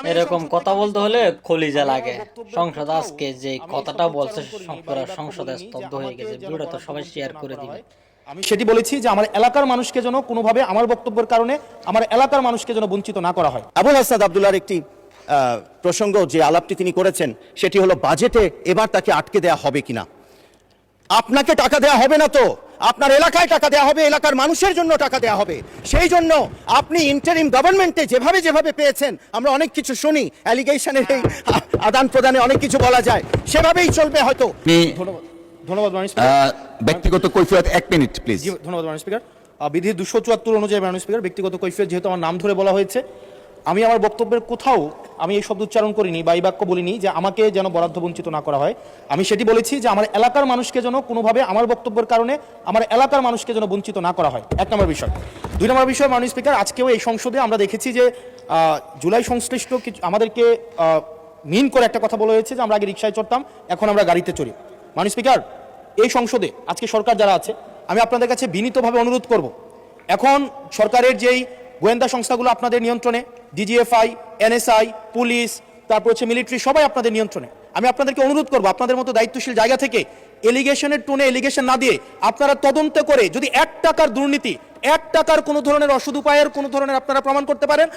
এরকম কথা বলতে হলে কলিজা লাগে। সংসদ আজকে যে কথাটা বলছে পুরো সংসদে স্তব্ধ হয়ে গেছে। ভিডিওটা তো সবাই শেয়ার করে দিবে। আমি সেটি বলেছি যে আমার এলাকার মানুষকে যেন কোনোভাবে আমার বক্তব্যের কারণে আমার এলাকার মানুষকে যেন বঞ্চিত না করা হয়। আবুল হাসনাত আব্দুল্লাহর একটি প্রসঙ্গ যে আলাপটি তিনি করেছেন সেটি হলো বাজেটে এবার তাকে আটকে দেয়া হবে কিনা। আপনাকে টাকা দেয়া হবে না, তো আপনার এলাকায় টাকা দেয়া হবে, এলাকার মানুষের জন্য টাকা দেয়া হবে। সেই জন্য আপনি ইন্টারিম গভর্নমেন্টে যেভাবে যেভাবে পেয়েছেন, আমরা অনেক কিছু শুনি, অ্যালিগেশনের এই আদান প্রদানে অনেক কিছু বলা যায়, সেভাবেই চলবে হয়তো। ধন্যবাদ মাননীয় স্পিকার। ব্যক্তিগত কৈফিয়ত 1 মিনিট প্লিজ। জি ধন্যবাদ মাননীয় স্পিকার। বিধি 274 অনুযায়ী মাননীয় স্পিকার, ব্যক্তিগত কৈফিয়ত যেহেতু আমার নাম ধরে বলা হয়েছে, আমি আমার বক্তব্যের কোথাও আমি এই শব্দ উচ্চারণ করিনি বা এই বাক্য বলিনি যে আমাকে যেন বরাদ্দ বঞ্চিত না করা হয়। আমি সেটি বলেছি যে আমার এলাকার মানুষকে যেন কোনোভাবে আমার বক্তব্যের কারণে আমার এলাকার মানুষকে যেন বঞ্চিত না করা হয়, 1 নম্বর বিষয়। 2 নম্বর বিষয় মাননীয় স্পিকার, আজকেও এই সংসদে আমরা দেখেছি যে জুলাই সংশ্লিষ্ট কিছু আমাদেরকে মিন করে একটা কথা বলা হয়েছে যে আমরা আগে রিকশায় চড়তাম, এখন আমরা গাড়িতে চড়ি। মাননীয় স্পিকার, এই সংসদে আজকে সরকার যারা আছে, আমি আপনাদের কাছে বিনীতভাবে অনুরোধ করব, এখন সরকারের যেই গোয়েন্দা সংস্থাগুলো আপনাদের নিয়ন্ত্রণে, ডিজিএফআই, এনএসআই, পুলিশ, তারপর হচ্ছে মিলিটারি, সবাই আপনাদের নিয়ন্ত্রণে। আমি আপনাদেরকে অনুরোধ করব আপনাদের মতো দায়িত্বশীল জায়গা থেকে এলিগেশনের টোনে এলিগেশন না দিয়ে আপনারা তদন্ত করে যদি 1 টাকার দুর্নীতি, 1 টাকার কোনো ধরনের অসৎ উপায়ের কোনো ধরনের আপনারা প্রমাণ করতে পারেন,